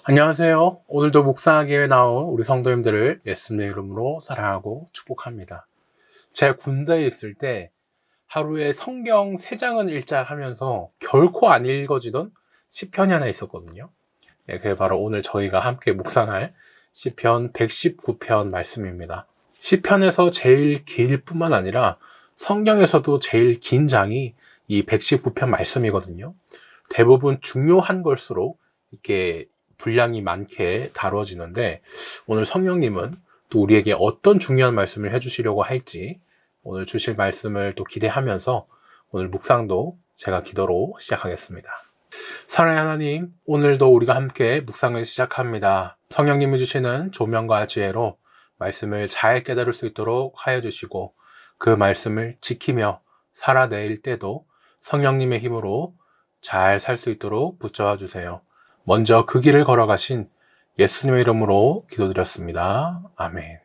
안녕하세요. 오늘도 묵상하기에 나온 우리 성도님들을 예수님의 이름으로 사랑하고 축복합니다. 제가 군대에 있을 때 하루에 성경 3장은 읽자 하면서 결코 안 읽어지던 시편이 하나 있었거든요. 그게 바로 오늘 저희가 함께 묵상할 시편 119편 말씀입니다. 시편에서 제일 길 뿐만 아니라 성경에서도 제일 긴 장이 이 119편 말씀이거든요. 대부분 중요한 걸수록 이렇게 분량이 많게 다뤄지는데, 오늘 성령님은 또 우리에게 어떤 중요한 말씀을 해주시려고 할지 오늘 주실 말씀을 또 기대하면서 오늘 묵상도 제가 기도로 시작하겠습니다. 사랑의 하나님, 오늘도 우리가 함께 묵상을 시작합니다. 성령님이 주시는 조명과 지혜로 말씀을 잘 깨달을 수 있도록 하여 주시고, 그 말씀을 지키며 살아낼 때도 성령님의 힘으로 잘 살 수 있도록 붙잡아 주세요. 먼저 그 길을 걸어가신 예수님의 이름으로 기도드렸습니다. 아멘.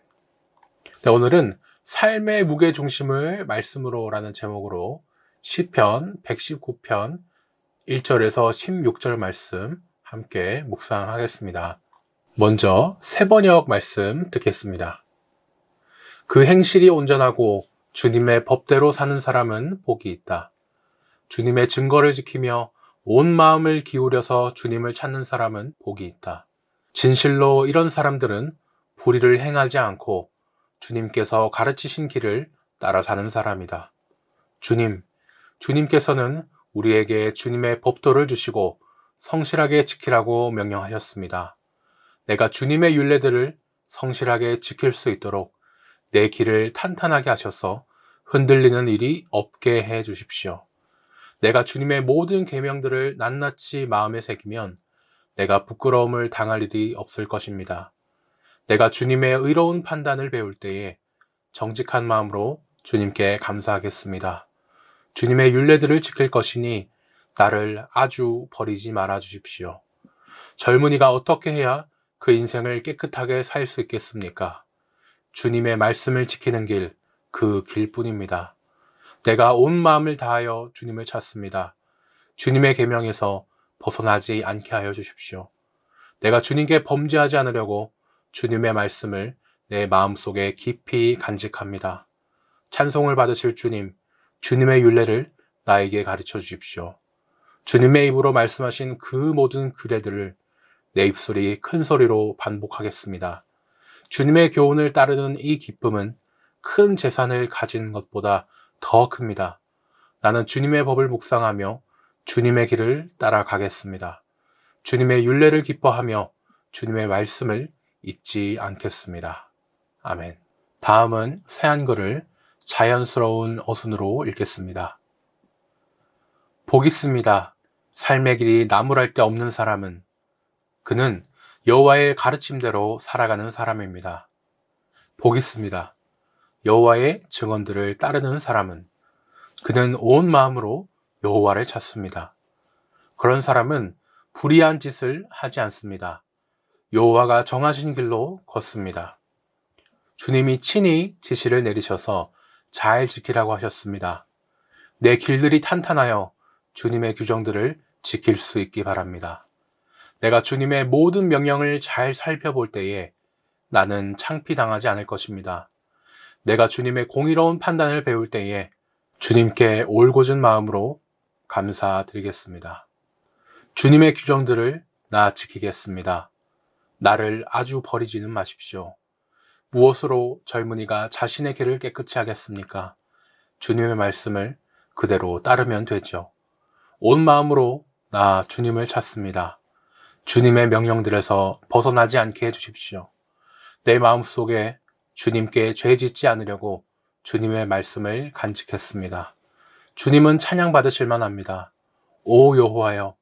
네, 오늘은 삶의 무게중심을 말씀으로 라는 제목으로 시편 119편 1절에서 16절 말씀 함께 묵상하겠습니다. 먼저 세번역 말씀 듣겠습니다. 그 행실이 온전하고 주님의 법대로 사는 사람은 복이 있다. 주님의 증거를 지키며 온 마음을 기울여서 주님을 찾는 사람은 복이 있다. 진실로 이런 사람들은 불의를 행하지 않고 주님께서 가르치신 길을 따라 사는 사람이다. 주님께서는 우리에게 주님의 법도를 주시고 성실하게 지키라고 명령하셨습니다. 내가 주님의 율례들을 성실하게 지킬 수 있도록 내 길을 탄탄하게 하셔서 흔들리는 일이 없게 해 주십시오. 내가 주님의 모든 계명들을 낱낱이 마음에 새기면 내가 부끄러움을 당할 일이 없을 것입니다. 내가 주님의 의로운 판단을 배울 때에 정직한 마음으로 주님께 감사하겠습니다. 주님의 율례들을 지킬 것이니 나를 아주 버리지 말아 주십시오. 젊은이가 어떻게 해야 그 인생을 깨끗하게 살 수 있겠습니까? 주님의 말씀을 지키는 길, 그 길뿐입니다. 내가 온 마음을 다하여 주님을 찾습니다. 주님의 계명에서 벗어나지 않게 하여 주십시오. 내가 주님께 범죄하지 않으려고 주님의 말씀을 내 마음속에 깊이 간직합니다. 찬송을 받으실 주님, 주님의 율례를 나에게 가르쳐 주십시오. 주님의 입으로 말씀하신 그 모든 규례들을 내 입술이 큰 소리로 반복하겠습니다. 주님의 교훈을 따르는 이 기쁨은 큰 재산을 가진 것보다 더 큽니다. 나는 주님의 법을 묵상하며 주님의 길을 따라가겠습니다. 주님의 율례를 기뻐하며 주님의 말씀을 잊지 않겠습니다. 아멘. 다음은 새한글을 자연스러운 어순으로 읽겠습니다. 복 있습니다. 삶의 길이 나무랄 데 없는 사람은 그는 여호와의 가르침대로 살아가는 사람입니다. 복 있습니다. 여호와의 증언들을 따르는 사람은 그는 온 마음으로 여호와를 찾습니다. 그런 사람은 불의한 짓을 하지 않습니다. 여호와가 정하신 길로 걷습니다. 주님이 친히 지시를 내리셔서 잘 지키라고 하셨습니다. 내 길들이 탄탄하여 주님의 규정들을 지킬 수 있기 바랍니다. 내가 주님의 모든 명령을 잘 살펴볼 때에 나는 창피당하지 않을 것입니다. 내가 주님의 공의로운 판단을 배울 때에 주님께 올곧은 마음으로 감사드리겠습니다. 주님의 규정들을 나 지키겠습니다. 나를 아주 버리지는 마십시오. 무엇으로 젊은이가 자신의 길을 깨끗이 하겠습니까? 주님의 말씀을 그대로 따르면 되죠. 온 마음으로 나 주님을 찾습니다. 주님의 명령들에서 벗어나지 않게 해주십시오. 내 마음속에 주님께 죄 짓지 않으려고 주님의 말씀을 간직했습니다. 주님은 찬양받으실 만합니다. 오 여호와여,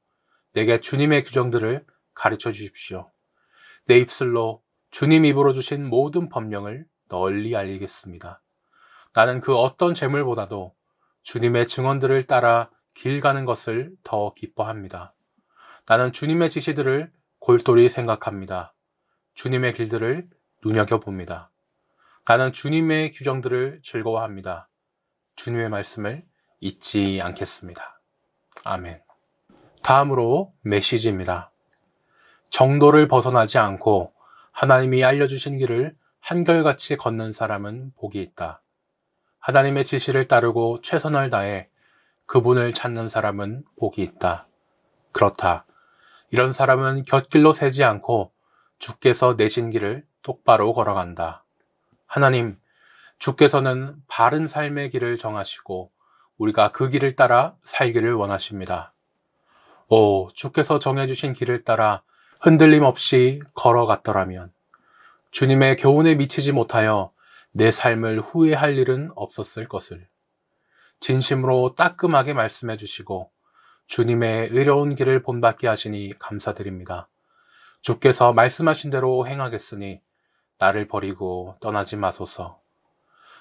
내게 주님의 규정들을 가르쳐 주십시오. 내 입술로 주님 입으로 주신 모든 법령을 널리 알리겠습니다. 나는 그 어떤 재물보다도 주님의 증언들을 따라 길 가는 것을 더 기뻐합니다. 나는 주님의 지시들을 골똘히 생각합니다. 주님의 길들을 눈여겨봅니다. 나는 주님의 규정들을 즐거워합니다. 주님의 말씀을 잊지 않겠습니다. 아멘. 다음으로 메시지입니다. 정도를 벗어나지 않고 하나님이 알려주신 길을 한결같이 걷는 사람은 복이 있다. 하나님의 지시를 따르고 최선을 다해 그분을 찾는 사람은 복이 있다. 그렇다. 이런 사람은 곁길로 새지 않고 주께서 내신 길을 똑바로 걸어간다. 하나님, 주께서는 바른 삶의 길을 정하시고 우리가 그 길을 따라 살기를 원하십니다. 오, 주께서 정해주신 길을 따라 흔들림 없이 걸어갔더라면 주님의 교훈에 미치지 못하여 내 삶을 후회할 일은 없었을 것을. 진심으로 따끔하게 말씀해 주시고 주님의 의로운 길을 본받게 하시니 감사드립니다. 주께서 말씀하신 대로 행하겠으니 나를 버리고 떠나지 마소서.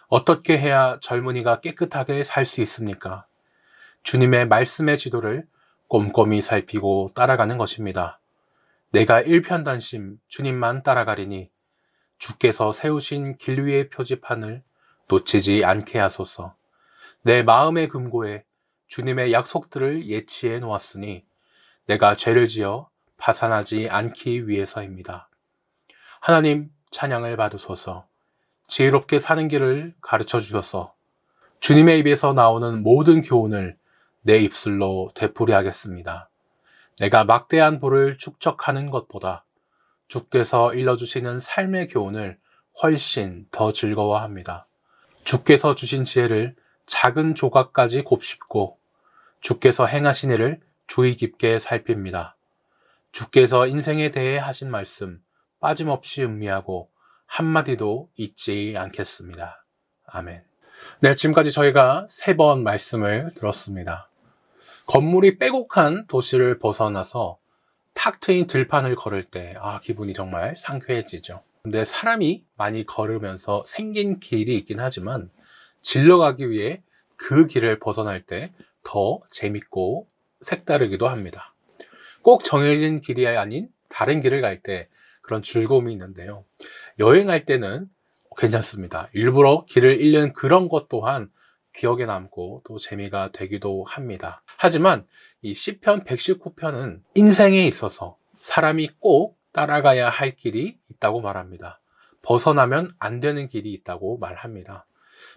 어떻게 해야 젊은이가 깨끗하게 살 수 있습니까? 주님의 말씀의 지도를 꼼꼼히 살피고 따라가는 것입니다. 내가 일편단심 주님만 따라가리니 주께서 세우신 길 위의 표지판을 놓치지 않게 하소서. 내 마음의 금고에 주님의 약속들을 예치해 놓았으니 내가 죄를 지어 파산하지 않기 위해서입니다. 하나님 찬양을 받으소서. 지혜롭게 사는 길을 가르쳐 주셔서 주님의 입에서 나오는 모든 교훈을 내 입술로 되풀이하겠습니다. 내가 막대한 부를 축적하는 것보다 주께서 일러주시는 삶의 교훈을 훨씬 더 즐거워합니다. 주께서 주신 지혜를 작은 조각까지 곱씹고 주께서 행하신 일을 주의 깊게 살핍니다. 주께서 인생에 대해 하신 말씀 빠짐없이 음미하고 한마디도 잊지 않겠습니다. 아멘. 네, 지금까지 저희가 3번 말씀을 들었습니다. 건물이 빼곡한 도시를 벗어나서 탁 트인 들판을 걸을 때 기분이 정말 상쾌해지죠. 근데 사람이 많이 걸으면서 생긴 길이 있긴 하지만 질러가기 위해 그 길을 벗어날 때 더 재밌고 색다르기도 합니다. 꼭 정해진 길이 아닌 다른 길을 갈 때 그런 즐거움이 있는데요. 여행할 때는 괜찮습니다. 일부러 길을 잃는 그런 것 또한 기억에 남고 또 재미가 되기도 합니다. 하지만 이 시편 119편은 인생에 있어서 사람이 꼭 따라가야 할 길이 있다고 말합니다. 벗어나면 안 되는 길이 있다고 말합니다.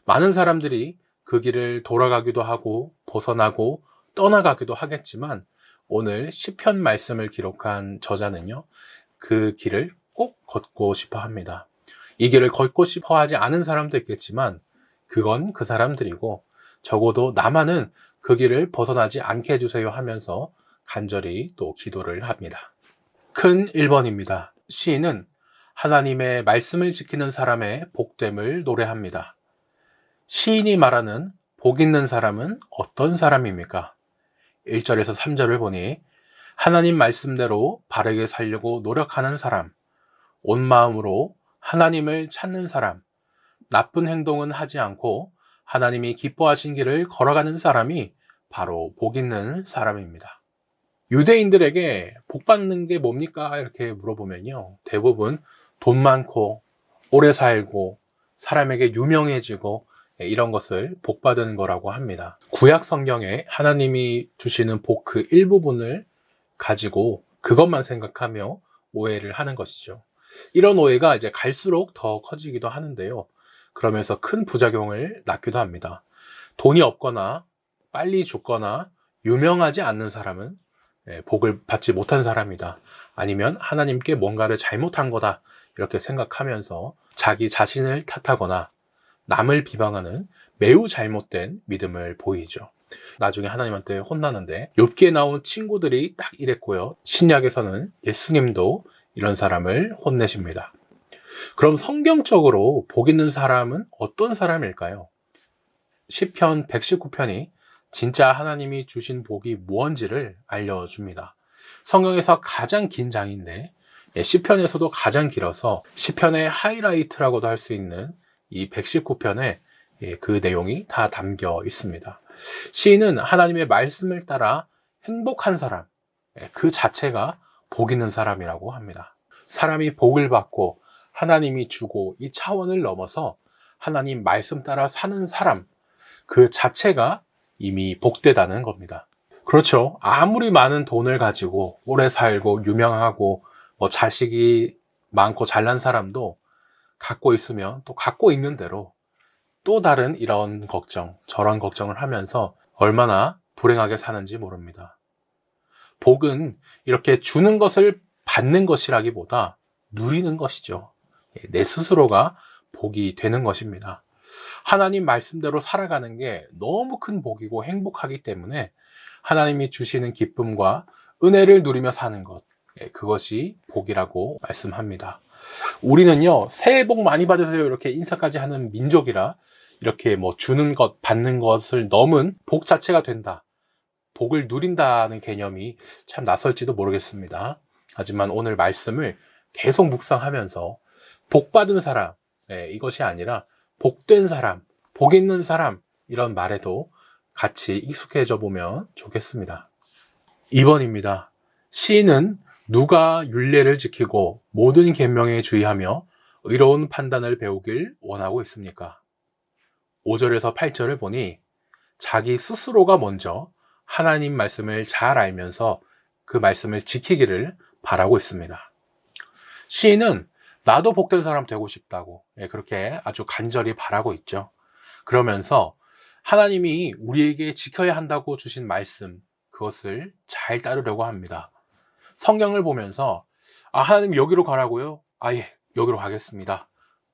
많은 사람들이 그 길을 돌아가기도 하고 벗어나고 떠나가기도 하겠지만 오늘 시편 말씀을 기록한 저자는요, 그 길을 꼭 걷고 싶어 합니다. 이 길을 걷고 싶어 하지 않은 사람도 있겠지만 그건 그 사람들이고 적어도 나만은 그 길을 벗어나지 않게 해주세요 하면서 간절히 또 기도를 합니다. 큰 1번입니다. 시인은 하나님의 말씀을 지키는 사람의 복됨을 노래합니다. 시인이 말하는 복 있는 사람은 어떤 사람입니까? 1절에서 3절을 보니 하나님 말씀대로 바르게 살려고 노력하는 사람, 온 마음으로 하나님을 찾는 사람, 나쁜 행동은 하지 않고 하나님이 기뻐하신 길을 걸어가는 사람이 바로 복 있는 사람입니다. 유대인들에게 복 받는 게 뭡니까? 이렇게 물어보면요. 대부분 돈 많고 오래 살고 사람에게 유명해지고 이런 것을 복 받은 거라고 합니다. 구약 성경에 하나님이 주시는 복 그 일부분을 가지고 그것만 생각하며 오해를 하는 것이죠. 이런 오해가 이제 갈수록 더 커지기도 하는데요. 그러면서 큰 부작용을 낳기도 합니다. 돈이 없거나 빨리 죽거나 유명하지 않는 사람은 복을 받지 못한 사람이다. 아니면 하나님께 뭔가를 잘못한 거다. 이렇게 생각하면서 자기 자신을 탓하거나 남을 비방하는 매우 잘못된 믿음을 보이죠. 나중에 하나님한테 혼나는데 욥기에 나온 친구들이 딱 이랬고요. 신약에서는 예수님도 이런 사람을 혼내십니다. 그럼 성경적으로 복 있는 사람은 어떤 사람일까요? 시편 119편이 진짜 하나님이 주신 복이 무엇인지를 알려줍니다. 성경에서 가장 긴 장인데 시편에서도 가장 길어서 시편의 하이라이트라고도 할 수 있는 이 119편에 그 내용이 다 담겨 있습니다. 시인은 하나님의 말씀을 따라 행복한 사람, 그 자체가 복 있는 사람이라고 합니다. 사람이 복을 받고 하나님이 주고 이 차원을 넘어서 하나님 말씀 따라 사는 사람, 그 자체가 이미 복되다는 겁니다. 그렇죠. 아무리 많은 돈을 가지고 오래 살고 유명하고 자식이 많고 잘난 사람도 갖고 있으면 또 갖고 있는 대로 또 다른 이런 걱정, 저런 걱정을 하면서 얼마나 불행하게 사는지 모릅니다. 복은 이렇게 주는 것을 받는 것이라기보다 누리는 것이죠. 내 스스로가 복이 되는 것입니다. 하나님 말씀대로 살아가는 게 너무 큰 복이고 행복하기 때문에 하나님이 주시는 기쁨과 은혜를 누리며 사는 것, 그것이 복이라고 말씀합니다. 우리는요, 새해 복 많이 받으세요 이렇게 인사까지 하는 민족이라 이렇게 주는 것, 받는 것을 넘은 복 자체가 된다, 복을 누린다는 개념이 참 낯설지도 모르겠습니다. 하지만 오늘 말씀을 계속 묵상하면서 복 받은 사람, 이것이 아니라 복된 사람, 복 있는 사람, 이런 말에도 같이 익숙해져 보면 좋겠습니다. 2번입니다. 시인은 누가 율례를 지키고 모든 계명에 주의하며 의로운 판단을 배우길 원하고 있습니까? 5절에서 8절을 보니 자기 스스로가 먼저 하나님 말씀을 잘 알면서 그 말씀을 지키기를 바라고 있습니다. 시인은 나도 복된 사람 되고 싶다고 그렇게 아주 간절히 바라고 있죠. 그러면서 하나님이 우리에게 지켜야 한다고 주신 말씀, 그것을 잘 따르려고 합니다. 성경을 보면서 하나님 여기로 가라고요? 예, 여기로 가겠습니다.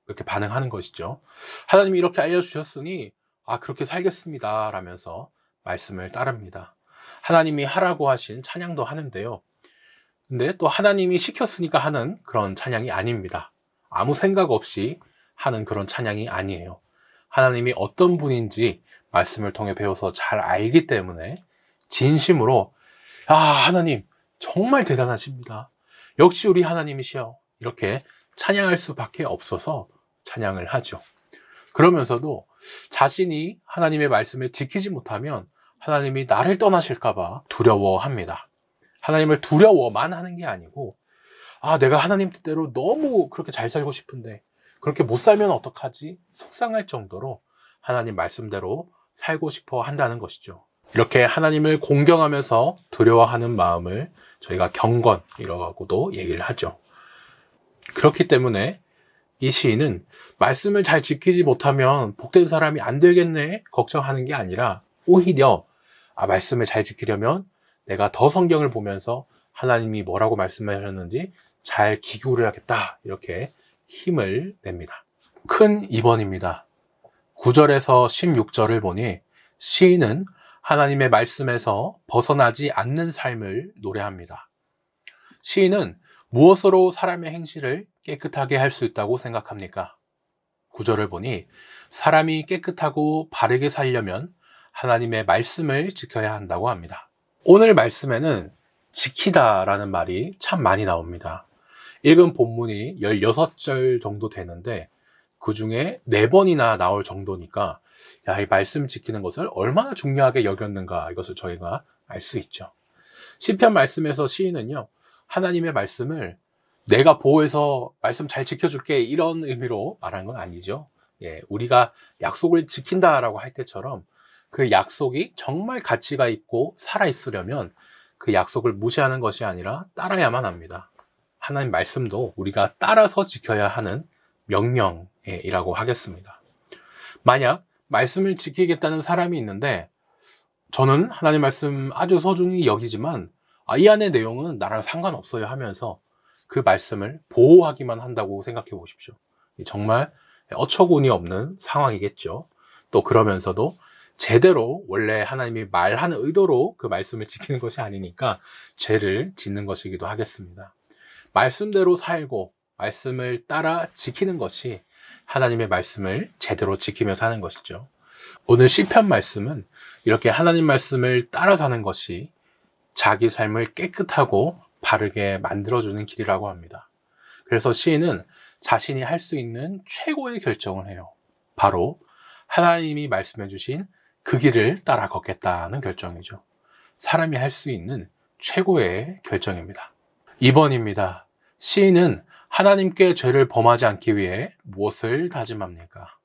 이렇게 반응하는 것이죠. 하나님이 이렇게 알려주셨으니 그렇게 살겠습니다 라면서 말씀을 따릅니다. 하나님이 하라고 하신 찬양도 하는데요. 근데 또 하나님이 시켰으니까 하는 그런 찬양이 아닙니다. 아무 생각 없이 하는 그런 찬양이 아니에요. 하나님이 어떤 분인지 말씀을 통해 배워서 잘 알기 때문에 진심으로 하나님 정말 대단하십니다. 역시 우리 하나님이시여, 이렇게 찬양할 수밖에 없어서 찬양을 하죠. 그러면서도 자신이 하나님의 말씀을 지키지 못하면 하나님이 나를 떠나실까봐 두려워합니다. 하나님을 두려워만 하는 게 아니고 내가 하나님 뜻대로 너무 그렇게 잘 살고 싶은데 그렇게 못 살면 어떡하지? 속상할 정도로 하나님 말씀대로 살고 싶어 한다는 것이죠. 이렇게 하나님을 공경하면서 두려워하는 마음을 저희가 경건이라고도 얘기를 하죠. 그렇기 때문에 이 시인은 말씀을 잘 지키지 못하면 복된 사람이 안 되겠네 걱정하는 게 아니라 오히려 말씀을 잘 지키려면 내가 더 성경을 보면서 하나님이 뭐라고 말씀하셨는지 잘 기울여야겠다, 이렇게 힘을 냅니다. 큰 2번입니다. 9절에서 16절을 보니 시인은 하나님의 말씀에서 벗어나지 않는 삶을 노래합니다. 시인은 무엇으로 사람의 행실을 깨끗하게 할 수 있다고 생각합니까? 9절을 보니 사람이 깨끗하고 바르게 살려면 하나님의 말씀을 지켜야 한다고 합니다. 오늘 말씀에는 지키다라는 말이 참 많이 나옵니다. 읽은 본문이 16절 정도 되는데 그 중에 4번이나 나올 정도니까 이 말씀 지키는 것을 얼마나 중요하게 여겼는가, 이것을 저희가 알 수 있죠. 시편 말씀에서 시인은요, 하나님의 말씀을 내가 보호해서 말씀 잘 지켜줄게 이런 의미로 말하는 건 아니죠. 우리가 약속을 지킨다라고 할 때처럼 그 약속이 정말 가치가 있고 살아있으려면 그 약속을 무시하는 것이 아니라 따라야만 합니다. 하나님 말씀도 우리가 따라서 지켜야 하는 명령이라고 하겠습니다. 만약 말씀을 지키겠다는 사람이 있는데 저는 하나님 말씀 아주 소중히 여기지만 이 안의 내용은 나랑 상관없어요 하면서 그 말씀을 보호하기만 한다고 생각해 보십시오. 정말 어처구니 없는 상황이겠죠. 또 그러면서도 제대로 원래 하나님이 말하는 의도로 그 말씀을 지키는 것이 아니니까 죄를 짓는 것이기도 하겠습니다. 말씀대로 살고 말씀을 따라 지키는 것이 하나님의 말씀을 제대로 지키며 사는 것이죠. 오늘 시편 말씀은 이렇게 하나님 말씀을 따라 사는 것이 자기 삶을 깨끗하고 바르게 만들어주는 길이라고 합니다. 그래서 시인은 자신이 할 수 있는 최고의 결정을 해요. 바로 하나님이 말씀해 주신 그 길을 따라 걷겠다는 결정이죠. 사람이 할 수 있는 최고의 결정입니다. 2번입니다. 시인은 하나님께 죄를 범하지 않기 위해 무엇을 다짐합니까?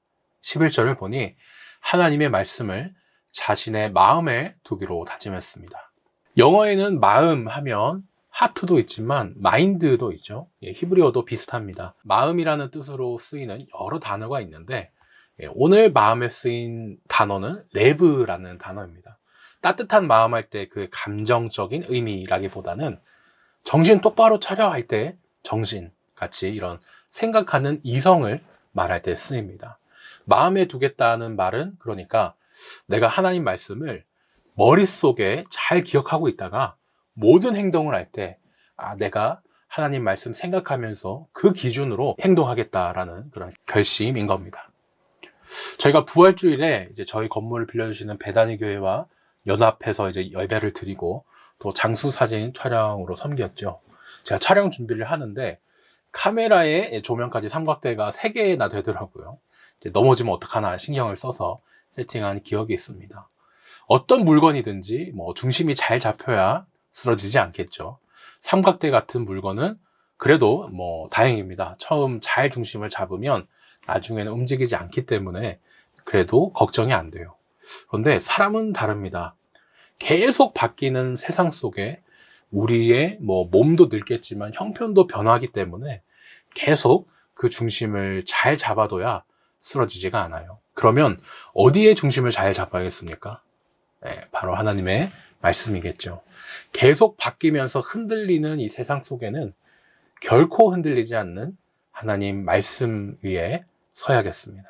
11절을 보니 하나님의 말씀을 자신의 마음에 두기로 다짐했습니다. 영어에는 마음 하면 하트도 있지만 마인드도 있죠. 히브리어도 비슷합니다. 마음이라는 뜻으로 쓰이는 여러 단어가 있는데 오늘 마음에 쓰인 단어는 레브라는 단어입니다. 따뜻한 마음 할 때 그 감정적인 의미라기보다는 정신 똑바로 차려 할 때 정신 같이 이런 생각하는 이성을 말할 때 쓰입니다. 마음에 두겠다는 말은 그러니까 내가 하나님 말씀을 머릿속에 잘 기억하고 있다가 모든 행동을 할 때 내가 하나님 말씀 생각하면서 그 기준으로 행동하겠다라는 그런 결심인 겁니다. 저희가 부활주일에 이제 저희 건물을 빌려주시는 배단위 교회와 연합해서 이제 예배를 드리고 또 장수 사진 촬영으로 섬겼죠. 제가 촬영 준비를 하는데 카메라에 조명까지 삼각대가 3개나 되더라고요. 넘어지면 어떡하나 신경을 써서 세팅한 기억이 있습니다. 어떤 물건이든지 중심이 잘 잡혀야 쓰러지지 않겠죠. 삼각대 같은 물건은 그래도 다행입니다. 처음 잘 중심을 잡으면 나중에는 움직이지 않기 때문에 그래도 걱정이 안 돼요. 그런데 사람은 다릅니다. 계속 바뀌는 세상 속에 우리의 몸도 늙겠지만 형편도 변하기 때문에 계속 그 중심을 잘 잡아둬야 쓰러지지가 않아요. 그러면 어디에 중심을 잘 잡아야겠습니까? 바로 하나님의 말씀이겠죠. 계속 바뀌면서 흔들리는 이 세상 속에는 결코 흔들리지 않는 하나님 말씀 위에 서야겠습니다.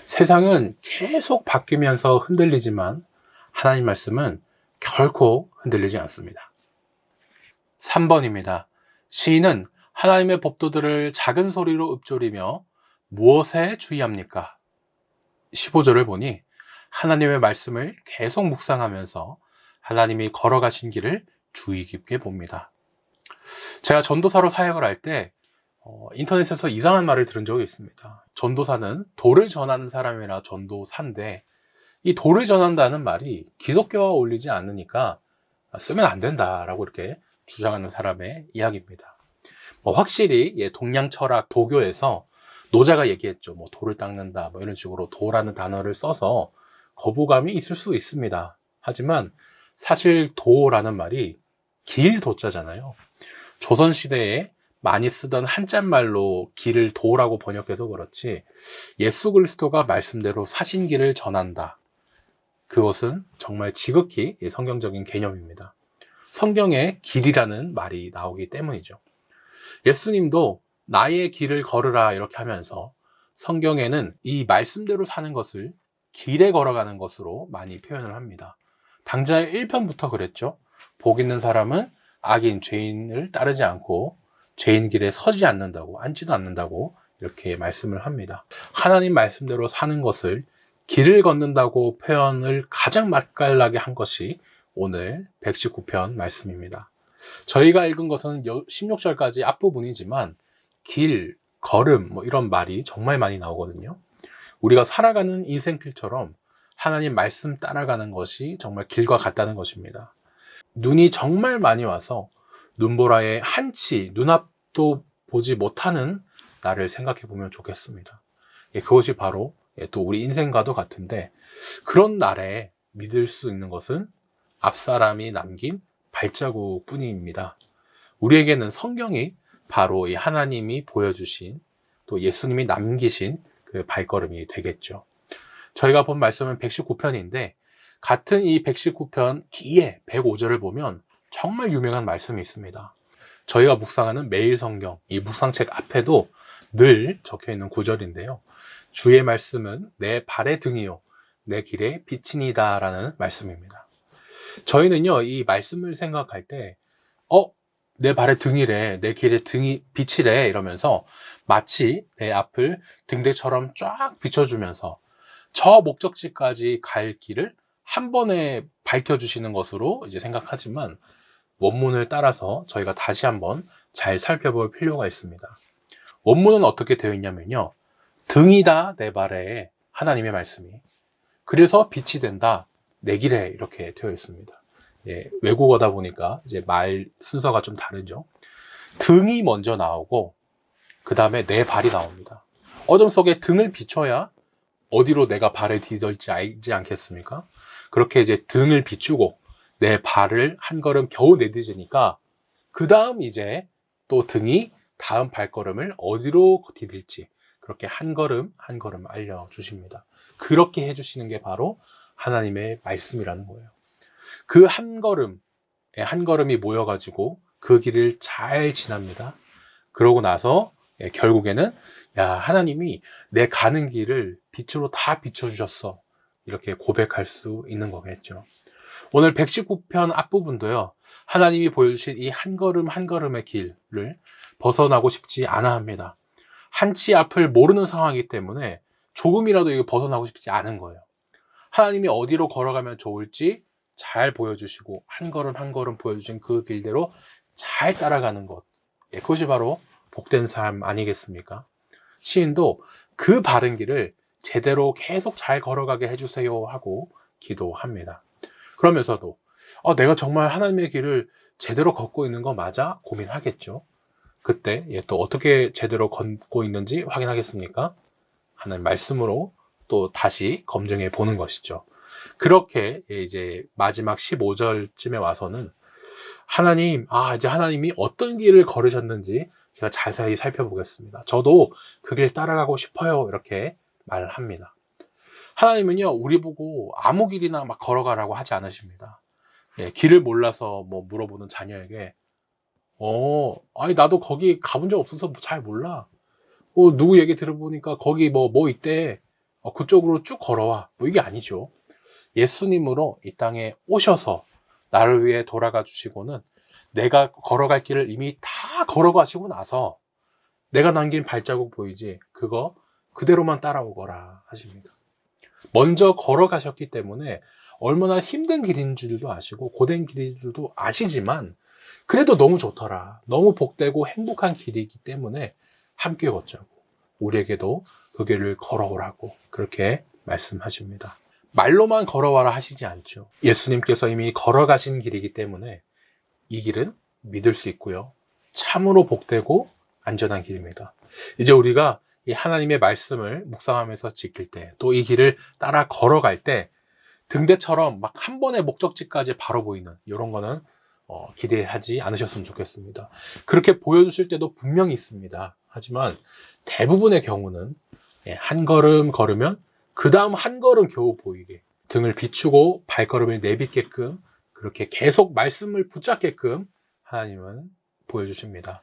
세상은 계속 바뀌면서 흔들리지만 하나님 말씀은 결코 흔들리지 않습니다. 3번입니다. 시인은 하나님의 법도들을 작은 소리로 읊조리며 무엇에 주의합니까? 15절을 보니 하나님의 말씀을 계속 묵상하면서 하나님이 걸어가신 길을 주의 깊게 봅니다. 제가 전도사로 사역을 할 때 인터넷에서 이상한 말을 들은 적이 있습니다. 전도사는 도를 전하는 사람이라 전도사인데 이 도를 전한다는 말이 기독교와 어울리지 않으니까 쓰면 안 된다라고 이렇게 주장하는 사람의 이야기입니다. 확실히 동양 철학 도교에서 노자가 얘기했죠. 도를 닦는다 이런 식으로 도라는 단어를 써서 거부감이 있을 수 있습니다. 하지만 사실 도라는 말이 길 도자잖아요. 조선시대에 많이 쓰던 한자말로 길을 도라고 번역해서 그렇지 예수 그리스도가 말씀대로 사신길을 전한다. 그것은 정말 지극히 성경적인 개념입니다. 성경에 길이라는 말이 나오기 때문이죠. 예수님도 나의 길을 걸으라 이렇게 하면서 성경에는 이 말씀대로 사는 것을 길에 걸어가는 것으로 많이 표현을 합니다. 당장 1편부터 그랬죠. 복 있는 사람은 악인, 죄인을 따르지 않고 죄인 길에 서지 않는다고, 앉지도 않는다고 이렇게 말씀을 합니다. 하나님 말씀대로 사는 것을 길을 걷는다고 표현을 가장 맛깔나게 한 것이 오늘 119편 말씀입니다. 저희가 읽은 것은 16절까지 앞부분이지만 길, 걸음 이런 말이 정말 많이 나오거든요. 우리가 살아가는 인생길처럼 하나님 말씀 따라가는 것이 정말 길과 같다는 것입니다. 눈이 정말 많이 와서 눈보라에 한치 눈앞도 보지 못하는 나를 생각해 보면 좋겠습니다. 그것이 바로 또 우리 인생과도 같은데 그런 날에 믿을 수 있는 것은 앞사람이 남긴 발자국 뿐입니다. 우리에게는 성경이 바로 이 하나님이 보여주신 또 예수님이 남기신 그 발걸음이 되겠죠. 저희가 본 말씀은 119편인데 같은 이 119편 뒤에 105절을 보면 정말 유명한 말씀이 있습니다. 저희가 묵상하는 매일 성경, 이 묵상책 앞에도 늘 적혀있는 구절인데요. 주의 말씀은 내 발의 등이요 내 길의 빛이니이다 라는 말씀입니다. 저희는요 이 말씀을 생각할 때 내 발의 등이래, 내 길의 등이 빛이래 이러면서 마치 내 앞을 등대처럼 쫙 비춰주면서 저 목적지까지 갈 길을 한 번에 밝혀주시는 것으로 이제 생각하지만 원문을 따라서 저희가 다시 한번 잘 살펴볼 필요가 있습니다. 원문은 어떻게 되어 있냐면요. 등이다 내 발에 하나님의 말씀이. 그래서 빛이 된다 내 길에 이렇게 되어 있습니다. 외국어다 보니까 이제 말 순서가 좀 다르죠. 등이 먼저 나오고 그 다음에 내 발이 나옵니다. 어둠 속에 등을 비춰야 어디로 내가 발을 디딜지 알지 않겠습니까? 그렇게 이제 등을 비추고 내 발을 한 걸음 겨우 내딛으니까 그 다음 이제 또 등이 다음 발걸음을 어디로 디딜지 그렇게 한 걸음 한 걸음 알려주십니다. 그렇게 해주시는 게 바로 하나님의 말씀이라는 거예요. 그 한 걸음, 한 걸음이 모여가지고 그 길을 잘 지납니다. 그러고 나서 결국에는 야, 하나님이 내 가는 길을 빛으로 다 비춰주셨어. 이렇게 고백할 수 있는 거겠죠. 오늘 119편 앞부분도요. 하나님이 보여주신 이 한 걸음 한 걸음의 길을 벗어나고 싶지 않아 합니다. 한치 앞을 모르는 상황이기 때문에 조금이라도 이거 벗어나고 싶지 않은 거예요. 하나님이 어디로 걸어가면 좋을지 잘 보여주시고 한 걸음 한 걸음 보여주신 그 길대로 잘 따라가는 것. 그것이 바로 복된 삶 아니겠습니까? 시인도 그 바른 길을 제대로 계속 잘 걸어가게 해주세요 하고 기도합니다. 그러면서도 내가 정말 하나님의 길을 제대로 걷고 있는 거 맞아? 고민하겠죠. 그때 또 어떻게 제대로 걷고 있는지 확인하겠습니까? 하나님 말씀으로 또 다시 검증해 보는 것이죠. 그렇게 이제 마지막 15절쯤에 와서는 하나님, 이제 하나님이 어떤 길을 걸으셨는지 제가 자세히 살펴보겠습니다. 저도 그 길 따라가고 싶어요. 이렇게 말을 합니다. 하나님은요, 우리 보고 아무 길이나 막 걸어가라고 하지 않으십니다. 길을 몰라서 뭐 물어보는 자녀에게, 아니, 나도 거기 가본 적 없어서 잘 몰라. 누구 얘기 들어보니까 거기 뭐 있대. 그쪽으로 쭉 걸어와. 뭐 이게 아니죠. 예수님으로 이 땅에 오셔서 나를 위해 돌아가 주시고는 내가 걸어갈 길을 이미 다 걸어가시고 나서 내가 남긴 발자국 보이지? 그거 그대로만 따라오거라 하십니다. 먼저 걸어가셨기 때문에 얼마나 힘든 길인 줄도 아시고 고된 길인 줄도 아시지만 그래도 너무 좋더라. 너무 복되고 행복한 길이기 때문에 함께 걷자고 우리에게도 그 길을 걸어오라고 그렇게 말씀하십니다. 말로만 걸어와라 하시지 않죠. 예수님께서 이미 걸어가신 길이기 때문에 이 길은 믿을 수 있고요. 참으로 복되고 안전한 길입니다. 이제 우리가 이 하나님의 말씀을 묵상하면서 지킬 때, 또 이 길을 따라 걸어갈 때 등대처럼 막 한 번의 목적지까지 바로 보이는 이런 거는 기대하지 않으셨으면 좋겠습니다. 그렇게 보여주실 때도 분명히 있습니다. 하지만 대부분의 경우는 한 걸음 걸으면 그 다음 한 걸음 겨우 보이게 등을 비추고 발걸음을 내딛게끔 그렇게 계속 말씀을 붙잡게끔 하나님은 보여주십니다.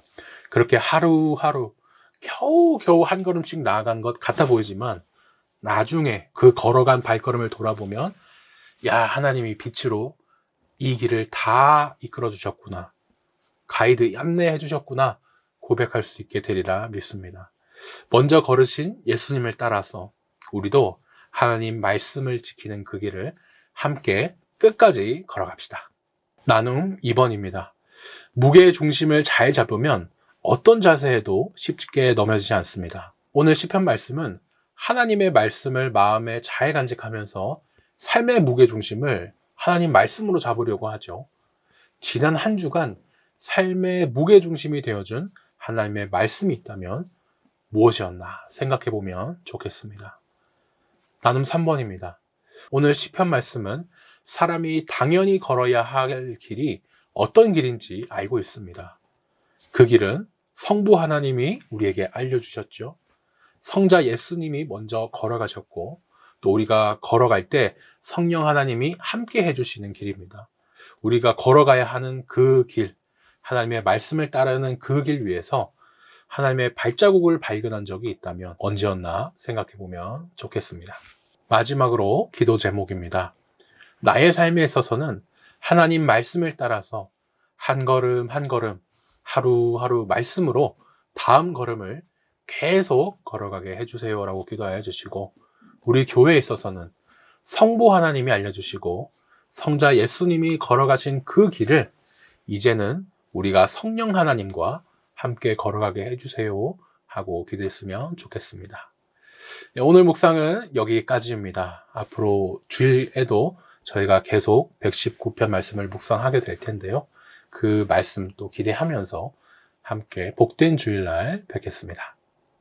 그렇게 하루하루 겨우겨우 한 걸음씩 나아간 것 같아 보이지만 나중에 그 걸어간 발걸음을 돌아보면 야, 하나님이 빛으로 이 길을 다 이끌어 주셨구나. 가이드 안내해 주셨구나. 고백할 수 있게 되리라 믿습니다. 먼저 걸으신 예수님을 따라서 우리도 하나님 말씀을 지키는 그 길을 함께 끝까지 걸어갑시다. 나눔 2번입니다. 무게의 중심을 잘 잡으면 어떤 자세에도 쉽게 넘어지지 않습니다. 오늘 시편 말씀은 하나님의 말씀을 마음에 잘 간직하면서 삶의 무게 중심을 하나님 말씀으로 잡으려고 하죠. 지난 한 주간 삶의 무게 중심이 되어준 하나님의 말씀이 있다면 무엇이었나 생각해 보면 좋겠습니다. 나눔 3번입니다. 오늘 시편 말씀은 사람이 당연히 걸어야 할 길이 어떤 길인지 알고 있습니다. 그 길은 성부 하나님이 우리에게 알려주셨죠. 성자 예수님이 먼저 걸어가셨고 또 우리가 걸어갈 때 성령 하나님이 함께 해주시는 길입니다. 우리가 걸어가야 하는 그 길, 하나님의 말씀을 따르는 그 길 위에서 하나님의 발자국을 발견한 적이 있다면 언제였나 생각해 보면 좋겠습니다. 마지막으로 기도 제목입니다. 나의 삶에 있어서는 하나님 말씀을 따라서 한 걸음 한 걸음 하루하루 말씀으로 다음 걸음을 계속 걸어가게 해주세요라고 기도하여 주시고 우리 교회에 있어서는 성부 하나님이 알려주시고 성자 예수님이 걸어가신 그 길을 이제는 우리가 성령 하나님과 함께 걸어가게 해주세요 하고 기도했으면 좋겠습니다. 오늘 묵상은 여기까지입니다. 앞으로 주일에도 저희가 계속 119편 말씀을 묵상하게 될 텐데요. 그 말씀 또 기대하면서 함께 복된 주일날 뵙겠습니다.